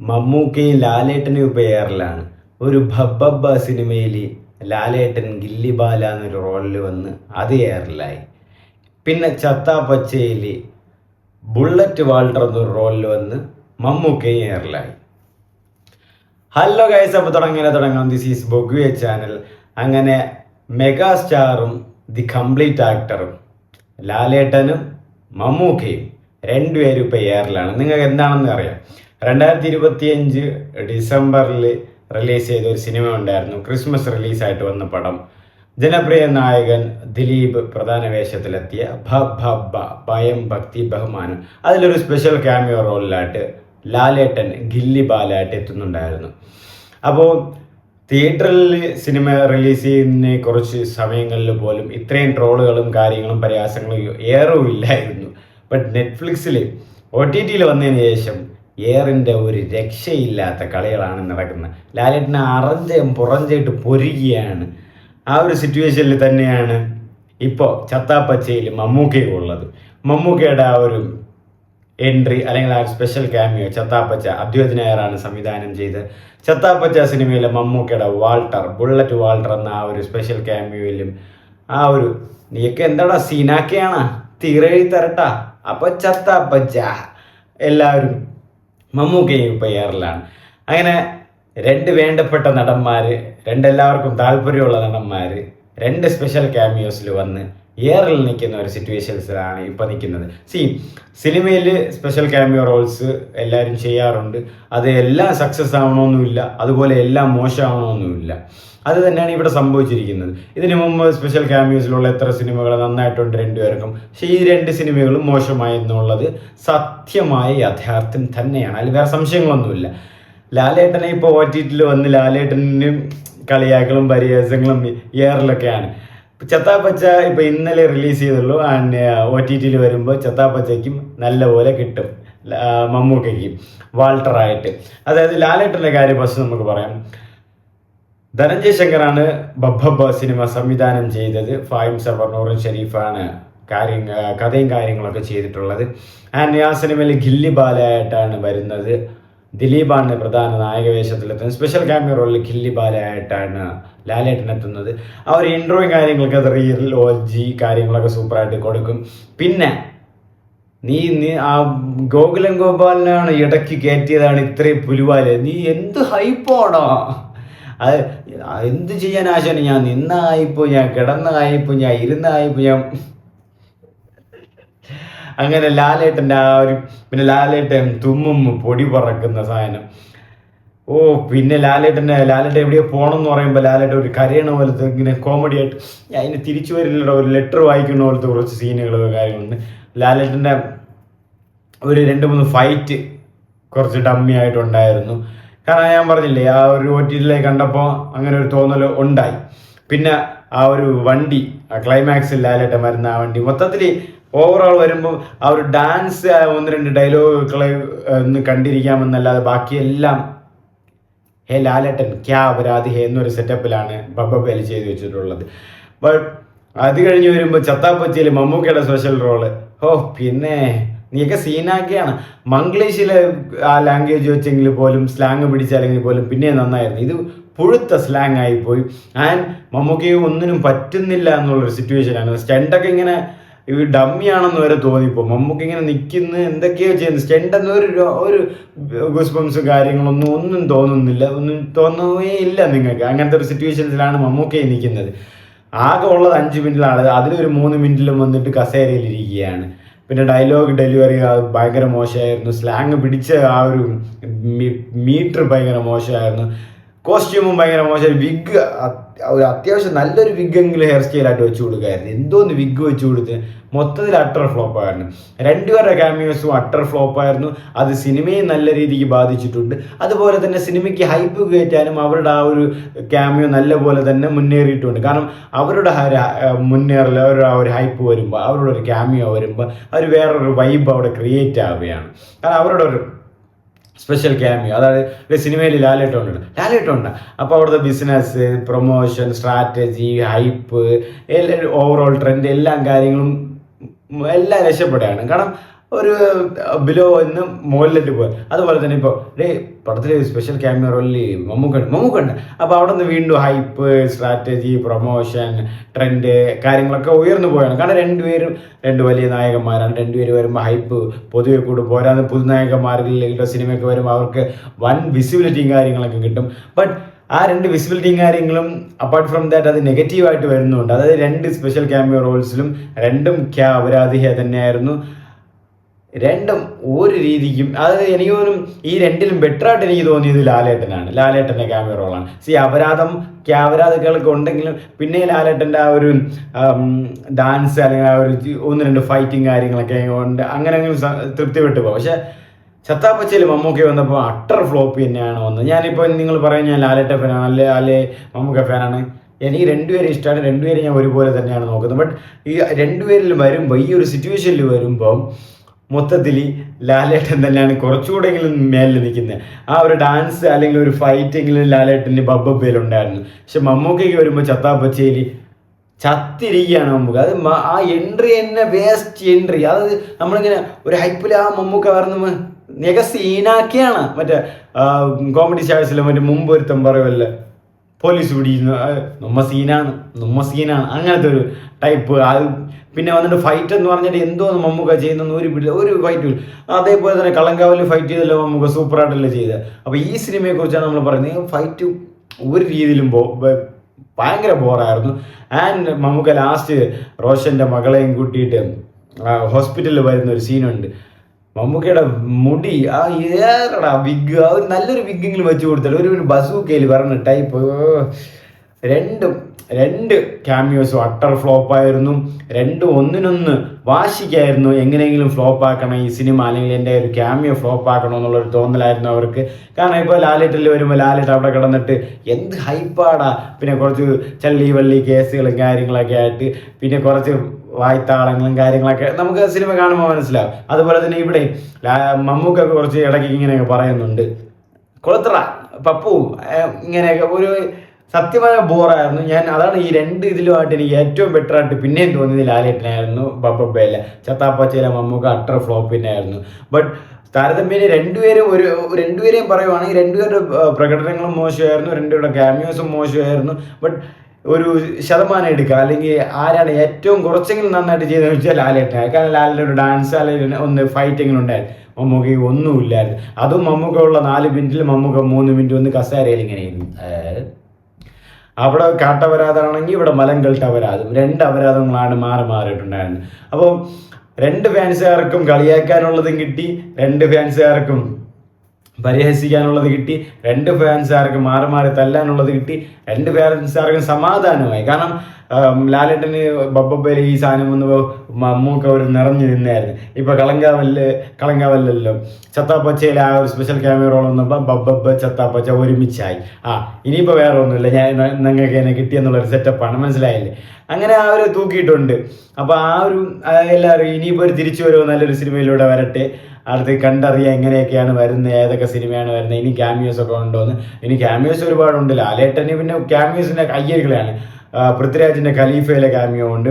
മമ്മൂക്കയും ലാലേട്ടനും ഇപ്പോൾ എയറിലാണ്. ഒരു ഭബ്ബബ്ബ സിനിമയിൽ ലാലേട്ടൻ ഗില്ലിബാല എന്നൊരു റോളിൽ വന്ന് അത് എയറിലായി. പിന്നെ ചത്താ പച്ചയിൽ ബുള്ളറ്റ് വാൾട്ടർ എന്നൊരു റോളിൽ വന്ന് മമ്മൂക്കയും എയറിലായി. ഹലോ ഗൈസ്, അപ്പോൾ തുടങ്ങാം. ദിസ് ഈസ് ബൊഗ്വേ ചാനൽ. അങ്ങനെ മെഗാ സ്റ്റാറും ദി കംപ്ലീറ്റ് ആക്ടറും ലാലേട്ടനും മമ്മൂക്കയും രണ്ടുപേരും ഇപ്പോൾ എയറിലാണ്. നിങ്ങൾക്ക് എന്താണെന്ന് അറിയാം. 2025 ഡിസംബറിൽ റിലീസ് ചെയ്ത ഒരു സിനിമ ഉണ്ടായിരുന്നു, ക്രിസ്മസ് റിലീസായിട്ട് വന്ന പടം. ജനപ്രിയ നായകൻ ദിലീപ് പ്രധാന വേഷത്തിലെത്തിയ ഭയം ഭക്തി ബഹുമാനം. അതിലൊരു സ്പെഷ്യൽ ക്യാമിയോ റോളിലായിട്ട് ലാലേട്ടൻ ഗില്ലിബാലായിട്ട് എത്തുന്നുണ്ടായിരുന്നു. അപ്പോൾ തിയേറ്ററിൽ സിനിമ റിലീസ് ചെയ്യുന്ന കുറച്ച് സമയങ്ങളിൽ പോലും ഇത്രയും ട്രോളുകളും കാര്യങ്ങളും പരിഹാസങ്ങളും ഏറും ഇല്ലായിരുന്നു. ബട്ട് നെറ്റ്ഫ്ലിക്സിൽ OTT വന്നതിന് ശേഷം എയറിൻ്റെ ഒരു രക്ഷയില്ലാത്ത കളികളാണ് നടക്കുന്നത്. ലാലേട്ടനെ പുറഞ്ചായിട്ട് പൊരുകയാണ്. ആ ഒരു സിറ്റുവേഷനിൽ തന്നെയാണ് ഇപ്പോൾ ചത്താപ്പച്ചയിൽ മമ്മൂക്കയും ഉള്ളത്. മമ്മൂക്കയുടെ ആ ഒരു എൻട്രി അല്ലെങ്കിൽ ആ സ്പെഷ്യൽ ക്യാമിയോ ചത്താപ്പച്ച അദ്വൈത് നായരാണ് സംവിധാനം ചെയ്ത്. ചത്താപ്പച്ച സിനിമയിലെ മമ്മൂക്കയുടെ ബുള്ളറ്റ് വാൾട്ടർ എന്ന ആ ഒരു സ്പെഷ്യൽ ക്യാമിയോയിലും ആ ഒരു നീയൊക്കെ എന്താടാ സീനാക്കിയാണ് തീരെഴുതി തരട്ടാ അപ്പോൾ ചത്താപ്പച്ച എല്ലാവരും മമ്മൂക്കയും ഇപ്പോൾ എയറിലാണ്. അങ്ങനെ രണ്ട് വേണ്ടപ്പെട്ട നടന്മാർ, എല്ലാവർക്കും താല്പര്യമുള്ള നടന്മാർ രണ്ട് സ്പെഷ്യൽ ക്യാമിയോസിൽ വന്ന് എയറിൽ നിൽക്കുന്ന ഒരു സിറ്റുവേഷൻസിലാണ് ഇപ്പോൾ നിൽക്കുന്നത്. സിനിമയിൽ സ്പെഷ്യൽ ക്യാമിയോ റോൾസ് എല്ലാവരും ചെയ്യാറുണ്ട്. അത് എല്ലാം സക്സസ് ആവണമെന്നുമില്ല, അതുപോലെ എല്ലാം മോശമാവണമെന്നുമില്ല. അത് തന്നെയാണ് ഇവിടെ സംഭവിച്ചിരിക്കുന്നത്. ഇതിനു മുമ്പ് സ്പെഷ്യൽ ക്യാമിയോസിലുള്ള എത്ര സിനിമകൾ നന്നായിട്ടുണ്ട് രണ്ടുപേർക്കും. പക്ഷേ ഈ രണ്ട് സിനിമകളും മോശമായി എന്നുള്ളത് സത്യമായ യാഥാർത്ഥ്യം തന്നെയാണ്. അതിൽ വേറെ സംശയങ്ങളൊന്നുമില്ല. ലാലേട്ടനെ ഇപ്പോൾ OTT വന്ന് ലാലേട്ടനും കളിയാക്കളും പരിഹാസങ്ങളും എയറിലൊക്കെയാണ്. ചത്താപ്പച്ച ഇപ്പോൾ ഇന്നലെ റിലീസ് ചെയ്തുള്ളൂ. OTT വരുമ്പോൾ ചത്താപ്പച്ചയ്ക്കും നല്ലപോലെ കിട്ടും, മമ്മൂക്കയ്ക്കും വാൾട്ടറായിട്ട്. അതായത് ലാലേട്ടൻ്റെ കാര്യം ഫസ്റ്റ് നമുക്ക് പറയാം. ധനഞ്ജയ് ശങ്കറാണ് ഭബ്ബബ്ബ സിനിമ സംവിധാനം ചെയ്തത്. ഫായിം സബർനൂറും ഷെരീഫാണ് കഥയും കാര്യങ്ങളൊക്കെ ചെയ്തിട്ടുള്ളത്. ആ സിനിമയിൽ ഗില്ലിബാലയായിട്ടാണ് വരുന്നത്. ദിലീപാണ് പ്രധാന നായക വേഷത്തിലെത്തുന്നത്. സ്പെഷ്യൽ ക്യാമിയോ റോളിൽ ഗില്ലിബാലയായിട്ടാണ് ലാലേട്ടൻ എത്തുന്നത്. ആ ഒരു ഇൻട്രോയും കാര്യങ്ങളൊക്കെ റിയൽ OG കാര്യങ്ങളൊക്കെ സൂപ്പറായിട്ട് കൊടുക്കും. പിന്നെ നീ ആ ഗോകുലം ഗോപാലിനാണ് ഇടയ്ക്ക് കയറ്റിയതാണ് ഇത്രയും പുലിവാല്. നീ എന്ത് ഹൈപ്പോണോ അത്, എന്ത് ചെയ്യാൻ ആശാണ്. ഞാൻ നിന്നായിപ്പോ, ഞാൻ കിടന്നായിപ്പോ, ഞാൻ ഇരുന്നായിപ്പോ, ഞാൻ അങ്ങനെ ലാലേട്ടൻ്റെ ആ ഒരു, പിന്നെ ലാലേട്ടൻ തുമ്മും പൊടി പറക്കുന്ന സാധനം. പിന്നെ ലാലേട്ടൻ എവിടെയോ പോകണം എന്ന് പറയുമ്പോൾ ലാലേട്ടൻ ഒരു കരയണ പോലത്തെ ഇങ്ങനെ കോമഡി ആയിട്ട് അതിന് തിരിച്ചു വരില്ലടോ, ഒരു ലെറ്റർ വായിക്കുന്ന പോലത്തെ കുറച്ച് സീനുകളോ കാര്യങ്ങളുണ്ട്. ലാലേട്ടൻ്റെ ഒരു 2-3 ഫൈറ്റ് കുറച്ച് ഡമ്മി ആയിട്ടുണ്ടായിരുന്നു. കാരണം ഞാൻ പറഞ്ഞില്ലേ, ആ ഒരു OTT കണ്ടപ്പോൾ അങ്ങനെ ഒരു തോന്നൽ ഉണ്ടായി. പിന്നെ ആ ഒരു വണ്ടി, ആ ക്ലൈമാക്സിൽ ലാലേട്ടൻ വരുന്ന ആ വണ്ടി മൊത്തത്തിൽ ഓവറോൾ വരുമ്പോൾ ആ ഒരു ഡാൻസ് 1-2 ഡയലോഗുകളെ ഒന്ന് കണ്ടിരിക്കാമെന്നല്ലാതെ ബാക്കിയെല്ലാം ഹേ ലാലേട്ടൻ ക്യാ അപരാധി ഹേ എന്നൊരു സെറ്റപ്പിലാണ് ബബ്ബബേൽ ചെയ്ത് വെച്ചിട്ടുള്ളത്. ബട്ട് അത് കഴിഞ്ഞ് വരുമ്പോൾ ചത്താപ്പച്ചിയിൽ മമ്മൂക്കയുടെ സ്പെഷ്യൽ റോള്, പിന്നെ നീയൊക്കെ സീനാക്കിയാണ്. മംഗ്ലീഷിലെ ആ ലാംഗ്വേജ് വെച്ചെങ്കിൽ പോലും, സ്ലാങ് പിടിച്ചല്ലെങ്കിൽ പോലും പിന്നെ നന്നായിരുന്നു. ഇത് പുഴുത്ത സ്ലാങ് ആയിപ്പോയി. ആൻഡ് മമ്മൂക്കയും ഒന്നിനും പറ്റുന്നില്ല എന്നുള്ളൊരു സിറ്റുവേഷനാണ്. സ്റ്റണ്ടൊക്കെ ഇങ്ങനെ ഈ ഡമ്മിയാണെന്ന് വരെ തോന്നിപ്പോൾ. മമ്മൂക്ക ഇങ്ങനെ നിൽക്കുന്ന എന്തൊക്കെയോ ചെയ്യുന്നു. സ്റ്റണ്ടെന്ന് ഒരു ഗൂസ്ബംസും കാര്യങ്ങളൊന്നും തോന്നുന്നില്ല, ഒന്നും തോന്നുകയേ ഇല്ല നിങ്ങൾക്ക്. അങ്ങനത്തെ ഒരു സിറ്റുവേഷൻസിലാണ് മമ്മൂക്കയെ നിൽക്കുന്നത്. ആകെ ഉള്ളത് 5 മിനിറ്റിലാണ്. അതിലൊരു 3 മിനിറ്റിലും വന്നിട്ട് കസേരയിലിരിക്കുകയാണ്. പിന്നെ ഡയലോഗ് ഡെലിവറി ഭയങ്കര മോശമായിരുന്നു. സ്ലാങ് പിടിച്ച ആ ഒരു മീറ്റർ ഭയങ്കര മോശമായിരുന്നു. കോസ്റ്റ്യൂമും ഭയങ്കര മോശം. വിഗ് ഒരു അത്യാവശ്യം നല്ലൊരു വിഗ്ഗെങ്കിലും ഹെയർ സ്റ്റൈലായിട്ട് വെച്ച് കൊടുക്കായിരുന്നു. എന്തോന്ന് വിഗ് വെച്ച് കൊടുത്ത് മൊത്തത്തിൽ അട്ടർ ഫ്ലോപ്പായിരുന്നു. രണ്ടുപേരുടെ ക്യാമിയോസും അട്ടർ ഫ്ലോപ്പായിരുന്നു. അത് സിനിമയെ നല്ല രീതിക്ക് ബാധിച്ചിട്ടുണ്ട്. അതുപോലെ തന്നെ സിനിമയ്ക്ക് ഹൈപ്പ് കയറ്റാനും അവരുടെ ആ ഒരു ക്യാമിയോ നല്ല പോലെ തന്നെ മുന്നേറിയിട്ടുണ്ട്. കാരണം അവരുടെ മുന്നേറൽ, അവരുടെ ആ ഒരു ഹൈപ്പ് വരുമ്പോൾ, അവരുടെ ഒരു ക്യാമിയോ വരുമ്പോൾ അവർ വേറൊരു വൈബ് അവിടെ ക്രിയേറ്റ് ആവുകയാണ്. കാരണം അവരുടെ ഒരു സ്പെഷ്യൽ ക്യാമിയോ, അതായത് സിനിമയിൽ ലാലേട്ടുണ്ട്. അപ്പോൾ അവിടുത്തെ business, promotion, strategy, hype, overall trend, എല്ലാ കാര്യങ്ങളും എല്ലാം രക്ഷപ്പെടുകയാണ്. കാരണം ഒരു ബിലോ എന്ന് മുകളിലേക്ക് പോയി. അതുപോലെ തന്നെ ഇപ്പോൾ പടത്തിൽ സ്പെഷ്യൽ ക്യാമിയോ റോളിൽ മമ്മൂക്കുണ്ട്. അപ്പോൾ അവിടെ നിന്ന് വീണ്ടും ഹൈപ്പ്, സ്ട്രാറ്റജി, പ്രൊമോഷൻ, ട്രെൻഡ് കാര്യങ്ങളൊക്കെ ഉയർന്നു പോയാണ്. കാരണം രണ്ട് വലിയ നായകന്മാരാണ്. രണ്ടുപേരും വരുമ്പോൾ ഹൈപ്പ് പൊതുവെ കൂടും. പോരാതെ പുതുനായകന്മാരിലേക്ക് സിനിമയൊക്കെ വരുമ്പോൾ അവർക്ക് വൻ വിസിബിലിറ്റിയും കാര്യങ്ങളൊക്കെ കിട്ടും. ബട്ട് ആ രണ്ട് വിസിബിലിറ്റിയും കാര്യങ്ങളും അപ്പാർട്ട് ഫ്രം ദാറ്റ് അത് നെഗറ്റീവായിട്ട് വരുന്നുണ്ട്. അതായത് രണ്ട് സ്പെഷ്യൽ ക്യാമിയോ റോൾസിലും രണ്ടും അപരാധിയെ തന്നെയായിരുന്നു. രണ്ടും ഒരു രീതിക്കും അതായത് എനിക്ക് തോന്നും ഈ രണ്ടിലും ബെറ്ററായിട്ട് എനിക്ക് തോന്നിയത് ലാലേട്ടൻ്റെ ക്യാമിയോ റോളാണ്. അപരാധങ്ങളൊക്കെ ഉണ്ടെങ്കിലും പിന്നെ ലാലേട്ടൻ്റെ ആ ഒരു ഡാൻസ് അല്ലെങ്കിൽ ആ ഒരു ഒന്ന് രണ്ട് ഫൈറ്റിങ് കാര്യങ്ങളൊക്കെ ഉണ്ട്, അങ്ങനെ തൃപ്തിപ്പെട്ടു പോകും. പക്ഷെ ചത്താപ്പച്ചയിൽ മമ്മൂക്ക വന്നപ്പോൾ അട്ടർ ഫ്ലോപ്പ് തന്നെയാണ് വന്നത്. ഞാനിപ്പോൾ നിങ്ങൾ പറയാൻ ഞാൻ ലാലേട്ട ഫാനാണ് അല്ലേ മമ്മൂക്ക ഫാനാണ്. എനിക്ക് രണ്ടുപേരും ഇഷ്ടമാണ്, രണ്ടുപേരും ഞാൻ ഒരുപോലെ തന്നെയാണ് നോക്കുന്നത്. ബട്ട് ഈ രണ്ടുപേരിൽ വരുമ്പോൾ ഈ ഒരു സിറ്റുവേഷനിൽ വരുമ്പോൾ മൊത്തത്തിൽ ലാലേട്ടൻ തന്നെയാണ് കുറച്ചുകൂടെങ്കിലും മേലിൽ നിൽക്കുന്നത്. ആ ഒരു ഡാൻസ് അല്ലെങ്കിൽ ഒരു ഫൈറ്റെങ്കിലും ലാലേട്ടൻ്റെ ബബ്ബയിലുണ്ടായിരുന്നു. പക്ഷെ മമ്മൂക്കയ്ക്ക് വരുമ്പോൾ ചത്താപ്പച്ചയിൽ ചത്തിരിക്കുകയാണ് മമ്മൂക്ക. അത് ആ എൻട്രി തന്നെ വേസ്റ്റ് എൻട്രി. അതായത് നമ്മളിങ്ങനെ ഒരു ഹൈപ്പിൽ ആ മമ്മൂക്ക വരുന്ന സീനാക്കിയാണ്. മറ്റേ കോമഡി സ്റ്റാഴ്സിൽ മറ്റേ മുമ്പ് ഒരുത്തം പറയുമല്ലേ പോലീസ് പിടിക്കുന്നു, നമ്മ സീനാണ് അങ്ങനത്തെ ഒരു ടൈപ്പ്. അത് പിന്നെ വന്നിട്ട് ഫൈറ്റ് എന്ന് പറഞ്ഞിട്ട് എന്തോ മമ്മൂക്ക ചെയ്യുന്ന ഒരു ഫൈറ്റും. അതേപോലെ തന്നെ കളങ്കാവലിൽ ഫൈറ്റ് ചെയ്തല്ലോ മമ്മൂക്ക, സൂപ്പറായിട്ടല്ലേ ചെയ്തത്. അപ്പോൾ ഈ സിനിമയെക്കുറിച്ചാണ് നമ്മൾ പറയുന്നത്. ഫൈറ്റ് ഒരു രീതിയിലും ഭയങ്കര ബോറായിരുന്നു. ആൻഡ് മമ്മൂക്ക ലാസ്റ്റ് റോഷൻ്റെ മകളെയും കൂട്ടിയിട്ട് ഹോസ്പിറ്റലിൽ വരുന്ന ഒരു സീനുണ്ട്. മമ്മൂക്കയുടെ മുടി ആ വിഗ്, ആ ഒരു നല്ലൊരു വിഗ്ഗെങ്കിലും വെച്ച് കൊടുത്താൽ ഒരു ബസൂക്കയിൽ പറഞ്ഞ ടൈപ്പ്. രണ്ട് ക്യാമിയോസും അട്ടർ ഫ്ലോപ്പായിരുന്നു. രണ്ടും ഒന്നിനൊന്ന് വാശിക്കായിരുന്നു എങ്ങനെയെങ്കിലും ഫ്ലോപ്പ് ആക്കണം ഈ സിനിമ, അല്ലെങ്കിൽ എൻ്റെ ഒരു ക്യാമിയോ ഫ്ലോപ്പ് ആക്കണം എന്നുള്ളൊരു തോന്നലായിരുന്നു അവർക്ക്. കാരണം ഇപ്പോൾ ലാലേട്ടിൽ വരുമ്പോൾ ലാലേട്ട് അവിടെ കിടന്നിട്ട് എന്ത് ഹൈപ്പാടാ, പിന്നെ കുറച്ച് ചള്ളി കേസുകളും കാര്യങ്ങളൊക്കെ ആയിട്ട്, പിന്നെ കുറച്ച് വായ്ത്താളങ്ങളും കാര്യങ്ങളൊക്കെ നമുക്ക് സിനിമ കാണുമ്പോൾ മനസ്സിലാവും. അതുപോലെ തന്നെ ഇവിടെ മമ്മൂക്കൊക്കെ കുറച്ച് ഇടയ്ക്ക് ഇങ്ങനെയൊക്കെ പറയുന്നുണ്ട്, കൊളുത്തറ പപ്പു ഇങ്ങനെയൊക്കെ ഒരു സത്യമായ ബോറായിരുന്നു. അതാണ് ഈ രണ്ട് ഇതിലുമായിട്ട് എനിക്ക് ഏറ്റവും ബെറ്ററായിട്ട് പിന്നെയും തോന്നിയത് ലാലേട്ടനായിരുന്നു. ബബ്ബയിലെ ചത്താപ്പച്ചയിലെ മമ്മൂക്ക അട്ടർ ഫ്ലോപ്പ് തന്നെയായിരുന്നു. ബട്ട് താരതമ്യേന രണ്ടുപേരെയും പറയുവാണെങ്കിൽ രണ്ടുപേരുടെ പ്രകടനങ്ങളും മോശമായിരുന്നു, രണ്ടുപേരുടെ ക്യാമിയോസും മോശമായിരുന്നു. ബട്ട് ഒരു ശതമാനം എടുക്കുക, അല്ലെങ്കിൽ ആരാണ് ഏറ്റവും കുറച്ചെങ്കിലും നന്നായിട്ട് ചെയ്തതെന്ന് വെച്ചാൽ ലാലേട്ടനാണ്. കാരണം ലാലേട്ടൻ ഒരു ഡാൻസ് അല്ലെങ്കിൽ ഒന്ന് ഫൈറ്റെങ്കിലും ഉണ്ടായിരുന്നു. മമ്മൂക്ക ഒന്നുമില്ലായിരുന്നു. അതും മമ്മൂക്ക ഉള്ള 4 മിനിറ്റിൽ മമ്മൂക്ക 3 മിനിറ്റ് ഒന്ന് കസേരയിൽ ഇങ്ങനെയായിരുന്നു. അവിടെ കാട്ടപരാധമാണെങ്കിൽ ഇവിടെ മലങ്കൾട്ടപരാധം, 2 അപരാധങ്ങളാണ് മാറിയിട്ടുണ്ടായിരുന്നത്. അപ്പോൾ 2 ഫാൻസുകാർക്കും കളിയാക്കാനുള്ളതും കിട്ടി, 2 ഫാൻസുകാർക്കും പരിഹസിക്കാനുള്ളത് കിട്ടി, 2 ഫാൻസുകാർക്ക് മാറി തല്ലാനുള്ളത് കിട്ടി, 2 ഫാൻസുകാർക്കും സമാധാനമായി. കാരണം ലാലേട്ടന് ബബ്ബയിൽ ഈ സാധനം വന്നപ്പോൾ മമ്മൂക്ക ഒരു നിറഞ്ഞു നിന്നായിരുന്നു. ഇപ്പോൾ കളങ്കാവല്ലല്ലോ ചത്താപ്പച്ചയിൽ ആ ഒരു സ്പെഷ്യൽ ക്യാമിയോ റോൾ വന്നപ്പോൾ ബബ്ബ ചത്താപ്പച്ച ഒരുമിച്ചായി. ഇനിയിപ്പോൾ വേറെ ഒന്നുമില്ല, നിങ്ങൾക്ക് എന്നെ കിട്ടിയെന്നുള്ളൊരു സെറ്റപ്പാണ്, മനസ്സിലായില്ലേ? അങ്ങനെ ആ ഒരു തൂക്കിയിട്ടുണ്ട്. അപ്പോൾ ആ ഒരു എല്ലാവരും ഇനിയിപ്പോൾ ഒരു തിരിച്ചു വരുമോ, നല്ലൊരു സിനിമയിലൂടെ വരട്ടെ, അടുത്ത് കണ്ടറിയാം എങ്ങനെയൊക്കെയാണ് വരുന്നത്, ഏതൊക്കെ സിനിമയാണ് വരുന്നത്, ഇനി ക്യാമിയോസ് ഒക്കെ ഉണ്ടോയെന്ന്. ഇനി ക്യാമിയോസ് ഒരുപാടുണ്ട്. ലാലേട്ടന് പിന്നെ ക്യാമിയോസിൻ്റെ കയ്യരികളാണ്. പൃഥ്വിരാജിൻ്റെ ഖലീഫയിലെ ക്യാമിയോ ഉണ്ട്,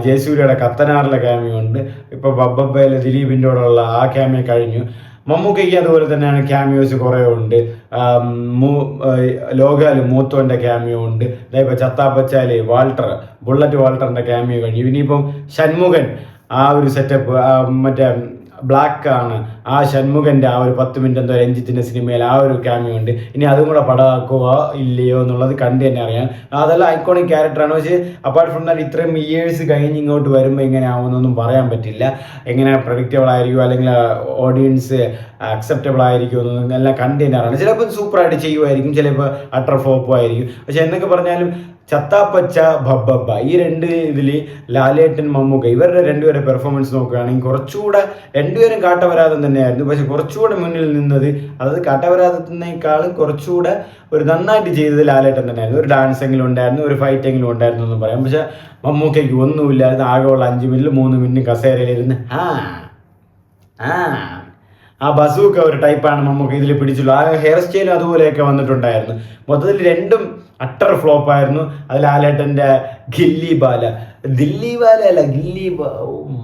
ജയസൂര്യയുടെ കത്തനാറിലെ ക്യാമിയോ ഉണ്ട്, ഇപ്പോൾ ബബ്ബയിലെ ദിലീപിൻ്റെ കൂടെയുള്ള ആ ക്യാമിയോ കഴിഞ്ഞു. മമ്മൂക്കയ്ക്ക് അതുപോലെ തന്നെയാണ് ക്യാമിയോസ് കുറേ ഉണ്ട്. ലോകാല് മൂത്തോൻ്റെ ക്യാമിയോ ഉണ്ട്. ഇപ്പോൾ ചത്താപ്പച്ചാല് ബുള്ളറ്റ് വാൾട്ടറിൻ്റെ ക്യാമിയോ കഴിഞ്ഞു. ഇനിയിപ്പം ഷൺമുഖൻ ആ ഒരു സെറ്റപ്പ്, മറ്റേ ബ്ലാക്ക് ആണ് ആ ഷൺമുഖൻ്റെ ആ ഒരു 10 മിനിറ്റ് എന്തോ രഞ്ജിത്തിൻ്റെ സിനിമയിൽ ആ ഒരു ക്യാമിയോ ഉണ്ട്. ഇനി അതും കൂടെ പടമാക്കുക ഇല്ലയോ എന്നുള്ളത് കണ്ടു തന്നെ അറിയാം. അതെല്ലാം ഐക്കോണിക് ക്യാരക്ടറാണ്. പക്ഷേ അപ്പാർട്ട് ഫ്രം ദാറ്റ് ഇത്രയും ഇയേഴ്സ് കഴിഞ്ഞ് ഇങ്ങോട്ട് വരുമ്പോൾ എങ്ങനെ ആവുമെന്നൊന്നും പറയാൻ പറ്റില്ല. എങ്ങനെ പ്രഡിക്റ്റബിൾ ആയിരിക്കും അല്ലെങ്കിൽ ഓഡിയൻസ് അക്സെപ്റ്റബിൾ ആയിരിക്കും എന്നൊന്നും എല്ലാം കണ്ടു തന്നെ അറിയണം. ചിലപ്പോൾ സൂപ്പറായിട്ട് ചെയ്യുമായിരിക്കും, ചിലപ്പോൾ അട്ടർ ഫ്ലോപ്പും ആയിരിക്കും. പക്ഷെ എന്നൊക്കെ പറഞ്ഞാലും ചത്താപ്പച്ച ബബ്ബ ഈ 2 ഇതിൽ ലാലേട്ടൻ മമ്മൂക്ക ഇവരുടെ 2പേരുടെ പെർഫോമൻസ് നോക്കുകയാണെങ്കിൽ കുറച്ചുകൂടെ 2പേരും കാട്ടപരാധം തന്നെയായിരുന്നു. പക്ഷെ കുറച്ചുകൂടെ മുന്നിൽ നിന്നത്, അതായത് കാട്ടപരാധത്തിനേക്കാളും കുറച്ചുകൂടെ ഒരു നന്നായിട്ട് ചെയ്തത് ലാലേട്ടൻ തന്നെയായിരുന്നു. ഒരു ഡാൻസെങ്കിലും ഉണ്ടായിരുന്നു, ഒരു ഫൈറ്റെങ്കിലും ഉണ്ടായിരുന്നു എന്ന് പറയാം. പക്ഷെ മമ്മൂക്കയ്ക്ക് ഒന്നുമില്ലായിരുന്നു. ആകെയുള്ള 5 മിനിറ്റിൽ 3 മിനിറ്റ് കസേരയിലിരുന്ന് ആ ബസൂക്ക ഒരു ടൈപ്പാണ് നമുക്ക് ഇതിൽ പിടിച്ചുള്ളൂ. ആ ഹെയർ സ്റ്റൈലും അതുപോലെയൊക്കെ വന്നിട്ടുണ്ടായിരുന്നു. മൊത്തത്തിൽ രണ്ടും അട്ടർ ഫ്ലോപ്പ് ആയിരുന്നു. അത് ലാലേട്ടൻ്റെ ഗില്ലി ബാല, ദില്ലി ബാല അല്ല ഗില്ലി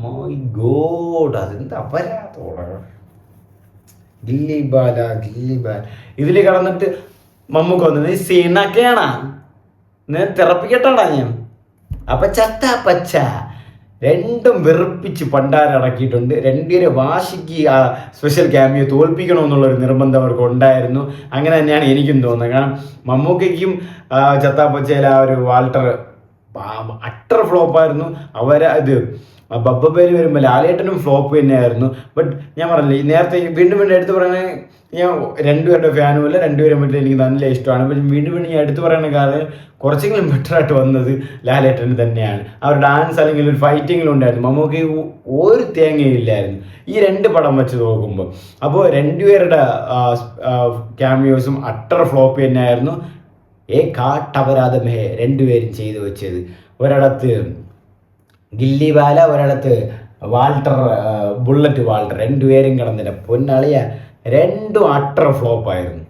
മൈ ഗോഡ്, അതെന്താ അപരാധോടെ ഗില്ലി ബാല ഇതിൽ കടന്നിട്ട് മമ്മൂക്ക വന്നത് ഈ സീനൊക്കെയാണാ ഞാൻ തിറപ്പിക്കട്ടാടാ ഞാൻ. അപ്പൊ ചത്ത പച്ച രണ്ടും വെറുപ്പിച്ച് പണ്ടാരടക്കിയിട്ടുണ്ട്. രണ്ടുപേരെ വാശിക്ക് ആ സ്പെഷ്യൽ ക്യാമിയോ തോൽപ്പിക്കണമെന്നുള്ളൊരു നിർബന്ധം അവർക്ക് ഉണ്ടായിരുന്നു. അങ്ങനെ തന്നെയാണ് എനിക്കും തോന്നുന്നത്. കാരണം മമ്മൂക്കയ്ക്കും ചത്താപ്പച്ചയിലെ ആ ഒരു വാൾട്ടർ അട്ടർ ഫ്ലോപ്പായിരുന്നു. ഇത് ബബ്ബേര് വരുമ്പോൾ ലാലേട്ടനും ഫ്ലോപ്പ് തന്നെയായിരുന്നു. ബട്ട് ഞാൻ പറഞ്ഞില്ലേ നേരത്തെ വീണ്ടും എടുത്ത് പറയണേ, ഞാൻ രണ്ടുപേരുടെ ഫാനുമല്ല, രണ്ടുപേരും പറ്റി എനിക്ക് നല്ല ഇഷ്ടമാണ്. പക്ഷെ വീണ്ടും ഞാൻ എടുത്തു പറയുന്ന കാര്യം കുറച്ചെങ്കിലും ബെറ്ററായിട്ട് വന്നത് ലാലേട്ടന് തന്നെയാണ്. ആ ഒരു ഡാൻസ് അല്ലെങ്കിൽ ഒരു ഫൈറ്റിങ്ങിലും ഉണ്ടായിരുന്നു. മമ്മൂക്ക് ഒരു തേങ്ങയില്ലായിരുന്നു ഈ രണ്ട് പടം വെച്ച് നോക്കുമ്പോൾ. അപ്പോൾ രണ്ടുപേരുടെ ക്യാമിയോസും അട്ടർ ഫ്ലോപ്പ് തന്നെയായിരുന്നു. കാട്ടപരാധമേ രണ്ടുപേരും ചെയ്തു വെച്ചത്. ഒരിടത്ത് ഗില്ലി ബാല, ഒരിടത്ത് ബുള്ളറ്റ് വാൾട്ടർ, രണ്ടുപേരും കിടന്നില്ല പൊന്നളിയ, രണ്ടും അട്ടർ ഫ്ലോപ്പായിരുന്നു.